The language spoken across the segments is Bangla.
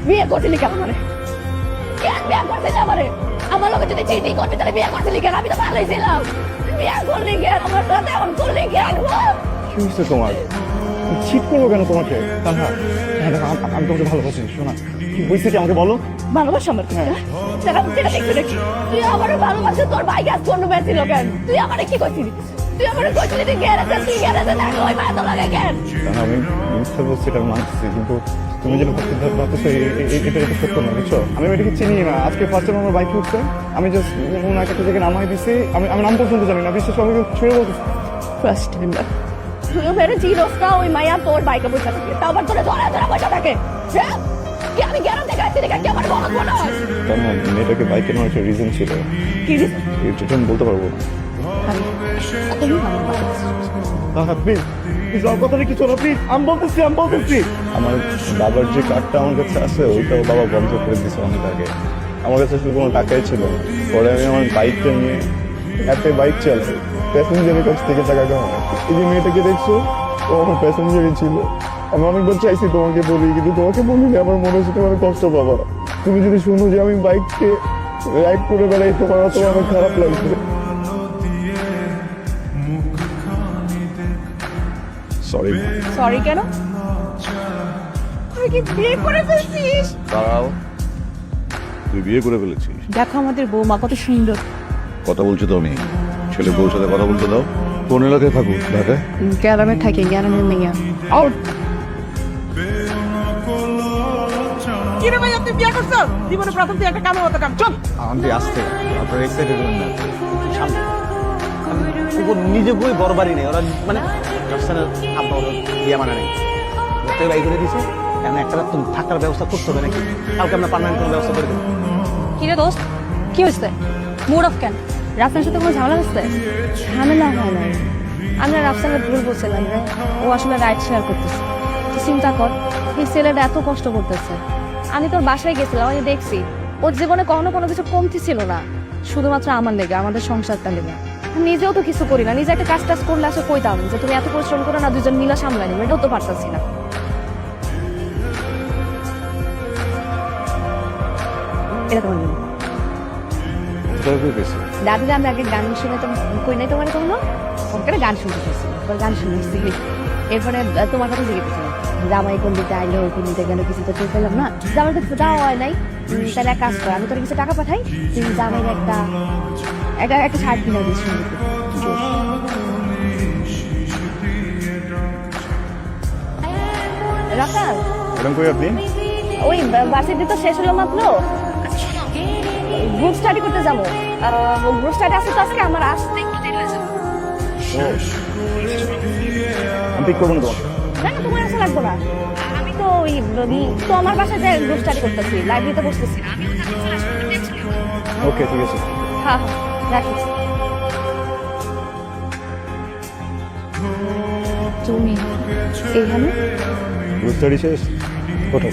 বিয়ে করছিলি কেন মানে কেন বিয়ে করছিলি আমারে আমার লোকে যদি চিঠি করবি তাহলে বিয়ে করছিলি কেন আমি তো ভালোই ছিলাম বিয়ে করলি কেন আমার সাথে এমন করলি কেন কি হয়েছে তোমার চিট করবো কেন তোমাকে তানহা আমি তোমাকে ভালোবাসি শোনা কি হয়েছে কি আমাকে বলো ভালোবাসা আমার তুই আমার ভালোবাসা তোর ভাই গাছ কোন বেছিল কেন তুই আমারে কি করছিলি তুই আমারে কইছিলি তুই গেরাতে তুই গেরাতে না ওই মায়া তো লাগে কেন আমি মিথ্যা বলছি এটা মানছি কিন্তু তুমি যেটা ভাবতেছো এটা সত্য না বুঝছো আমি এটাকে চিনি না আজকে ফার্স্ট টাইম আমার বাইক উঠছে আমি জাস্ট ওনাকে একটা জায়গায় নামাই দিছি আমি নাম পর্যন্ত জানি না বিশ্বাস আমি ছুঁয়ে বলতেছি ফার্স্ট টাইম না তুই মেরে জিরোস না ওই মায়া তোর বাইকে বসে থাকে তাও আবার তোরে ধরা ধরা বসে থাকে হ্যাঁ কি আমি গেরাতে গাইতে দেখে কি আমার বলদ মনে হয় কারণ মেয়েটাকে বাইকে নেওয়ার একটা রিজন ছিল কি রিজন এটা আমি বলতে পারবো না প্লিজ প্লিজ আমার কথাটা কিছু না প্লিজ আমি বলতেছি আমার বাবার যে কার্ডটা আমার কাছে আছে ওইটাও বাবা বন্ধ করে দিয়েছে অনেক আগে আমার কাছে আসলে কোনো টাকাই ছিল না পরে আমি আমার বাইকটা নিয়ে একটা বাইক চালাই প্যাসেঞ্জারের কাছ থেকে টাকা কামাই এই যে মেয়েটাকে দেখছো ও আমার প্যাসেঞ্জারই ছিল আমি অনেকবার চাইছি তোমাকে বলি কিন্তু তোমাকে বলিনি আমার মনে হচ্ছে তোমার কষ্ট পাবা তুমি যদি শুনো যে আমি বাইককে রাইড করে বেড়াই তোমার অত আমার খারাপ লাগছে সরি সরি কেন তুই কি বিয়ে করে ফেলছিস দাঁড়াও তুই বিয়ে করে ফেলেছিস দেখো আমাদের বৌমা কত সুন্দর কথা বলছো তো আমি ছেলে বউর সাথে কথা বলতে দাও কোন এলাকায় থাকুক ঢাকায় গ্রামে থাকে গ্রামের মেয়ে আউট কি রে ভাই আপনি বিয়ে করছো জীবনে প্রথম তুই একটা কামের মতো কাম চুপ আমি আসতে আপনার এক্সাইটেড হন না নিজে বই বড় বাড়ি নেই ওরা মানে রাস্তার আব্বা ওরা বিয়ে মানে নেই ওটাই বাই করে দিছে এখন একটা রাত তুমি থাকার ব্যবস্থা করতে হবে নাকি কালকে আমরা পার্মানেন্ট কোনো ব্যবস্থা করে দেবো কি রে দোস্ত কি হয়েছে মুড অফ কেন রাফসানের সাথে কোনো ঝামেলা হচ্ছে ঝামেলা হয় নাই আমরা রাফসানের ভুল বলছিলাম রে ও আসলে রাইট শেয়ার করতেছে তুই চিন্তা কর এই ছেলেটা এত কষ্ট করতেছে আমি তোর বাসায় গেছিলাম আমি দেখছি ওর জীবনে কখনো কোনো কিছু কমতি ছিল না শুধুমাত্র আমার লেগে আমাদের সংসারটা লেগে নিজেও তো কিছু করি না নিজে একটা কাজ টাজ করলে আসে কইতাম যে তুমি এত পরিশ্রম করো না দুজন মিলা সামলাই নিবে এটাও তো পারতাছি না এটা তোমার জন্য দাদু আমি আগে গান শুনে তো কই নাই তোমার কোনো ওখানে গান শুনতে চাইছি গান শুনেছি এরপরে তোমার কথা জিজ্ঞেস জামাই কোন দিতে আইলো কোন দিতে গেল কিছু তো ঠিক পেলাম না জামাই তো যাওয়া হয় নাই তাহলে এক কাজ কর আমি তোর কিছু টাকা পাঠাই তুই জামাইয়ের একটা শার্ট কিনে দিস রাখাল এরকম কই আপনি ওই ভার্সিটি তো শেষ হলো মাত্র গ্রুপ স্টাডি করতে যাবো গ্রুপ স্টাডি আসতে তো আজকে আমার আসতে একটু দেরি হয়ে যাবে আমি পিক করবো না তোমাকে না না তোমার আসা লাগবো না আমি তো ওই তো আমার বাসায় যে গ্রুপ স্টাডি করতেছি লাইব্রেরিতে বসতেছি আমিও ওকে ঠিক আছে হ্যাঁ হ্যাঁ রাখিস তুমি এইখানে গ্রুপ স্টাডি শেষ ওঠো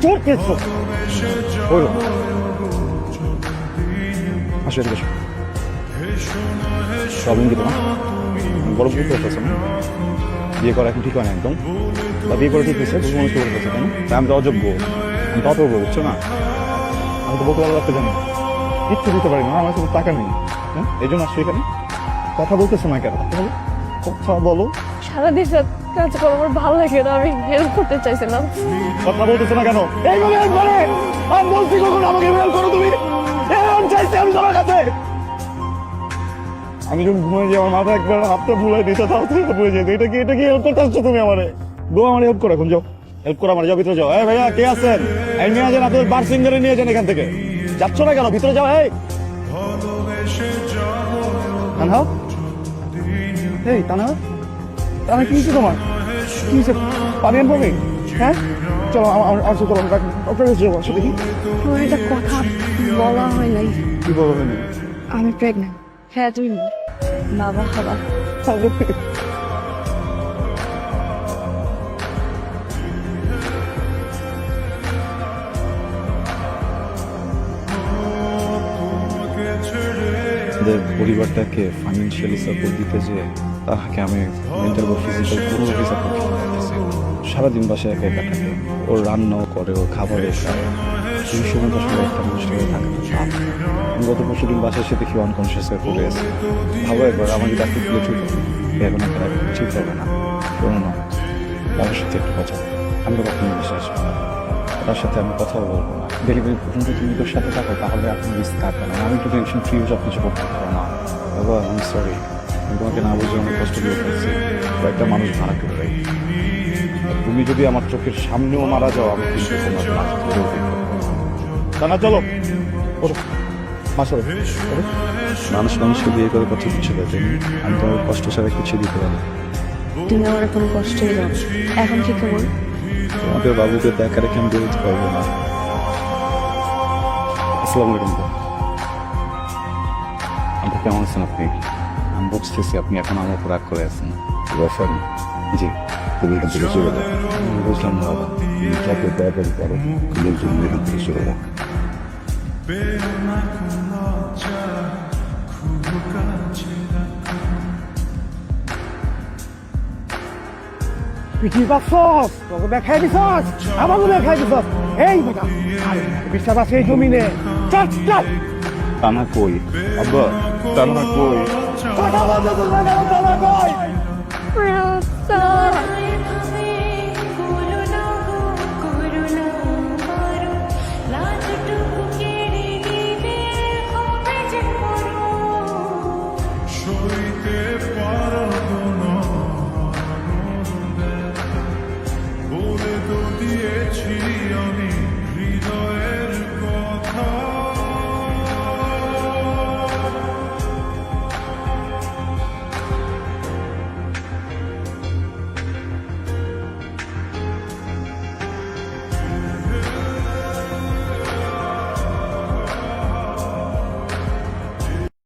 চোর পেয়েছো ওই আসো এদিকে আসো প্রবলেম কি তোমার বড় বুঝতে পারছো না বিয়ে করা এখন ঠিক হয় না একদম বা বিয়ে করা ঠিক হয়েছে বহু মানুষ করে ফেলছে তাই না তাই আমি তো অযোগ্য আমি তো অপরব বুঝছো না আমি তো বলতে রাখতে জানি কিচ্ছু দিতে পারি না আমার কাছে টাকা নেই হ্যাঁ এই জন্য আসছো এখানে কথা বলতেছো না কেন কথা বলো সারাদিন কাজ করো আমার ভালো লাগে না আমি হেল্প করতে চাইছিলাম কথা বলতেছো না কেন এইভাবে হেল্প করে আমি বলছি কখন আমাকে হেল্প করো তুমি আমি চাইছি আমি তোমার কাছে আমি যখন ঘুমাই যাই আমার মাথা একবার হাতটা ভুলাই দিতে তাও থেকে ভুলে যেত এটা কি হেল্প করতে আসছো তুমি আমারে গো আমার হেল্প করো এখন যাও হেল্প করো আমার যাও ভিতরে যাও এই ভাইয়া কে আছেন এই নিয়ে যান আপনাদের বার সিঙ্গারে নিয়ে যান এখান থেকে যাচ্ছ না কেন ভিতরে যাও এই তানহা এই তানহা তাহলে কি হয়েছে তোমার কি হয়েছে পানি আনবো আমি হ্যাঁ চলো আমার আসো চলো ডক্টর কাছে যাবো আসো দেখি তোর এটা কথা বলা হয় নাই কি বলবেন আমি প্রেগনেন্ট হ্যাঁ তুমি বাবা হবা পরিবারটাকে ফাইন্যান্সিয়ালি সাপোর্ট দিতে যে তাহাকে আমি মেন্টাল বা ফিজিক্যাল কোনোভাবেই সাপোর্ট করতে পারতেছি না। সারাদিন বাসায় একা একা থাকে, ওর রান্নাও করে, ওর খাবারও খায়, এই সময় তো আসলে একটা মানুষের থাকে না। আমি গত পরশু দিন বাসায় এসে দেখি আনকনসিয়াস হয়ে পড়ে আছে। ভাবো একবার আমাকে ডাক্তার দিলে ঠিক হবে, এখন একটা ঠিক হবে না। শোনো না, তার সাথে একটু কথা বলো। আমি তো কখনো বিশ্বাস করি না। তার সাথে আমি কথা বলবো না। ডেলিভারি পর্যন্ত তুমি তোর সাথে থাকো, তাহলে আপনি রিস্ক থাকবে না। আমি একটু টেনশন ফ্রি সব কিছু করতে পারবো না। বাবা আমি সরি, আমি তোমাকে না বুঝে অনেক কষ্ট দিয়ে ফেলছি। কয়েকটা মানুষ ভাড়া করে রাখি। তুমি যদি আমার চোখের সামনেও মারা যাও, আমি কিন্তু তোমার মাথা ধরেও দেখবো না। চলো ওঠো, মাসো মানুষ মানুষকে বিয়ে করে কত কিছু দেয়, আমি তোমার কষ্ট ছাড়া কিছু দিতে পারি। তুমি আমার এখন কষ্টই দাও। এখন কি খবর? তোমাদের বাবুকে দেখা রেখে আমি বেরোতে পারবো না। আসসালামু আলাইকুম। আপনি কেমন আছেন? আপনি আমি বুঝতেছি আপনি এখন আমার উপর রাগ করে আছেন। রফান, জি তুমি এখান থেকে চলে যাও। বুঝলাম না বাবা। তুমি যাকে তাড়াতাড়ি পারো তুমি তুমি এখান থেকে চলে যাও। তুই কি পাচ্ছস? তোকে দেখাই দিছস, আমাকে দেখাই দিছস। এই বেটা, বিশ্বাস আছে এই জমিনে। চল চল। টানা কই আব্বা, টানা কই? কথা বলতে বলবে না, টানা কই? সইতে পারবো না বলে তো দিয়েছি আমি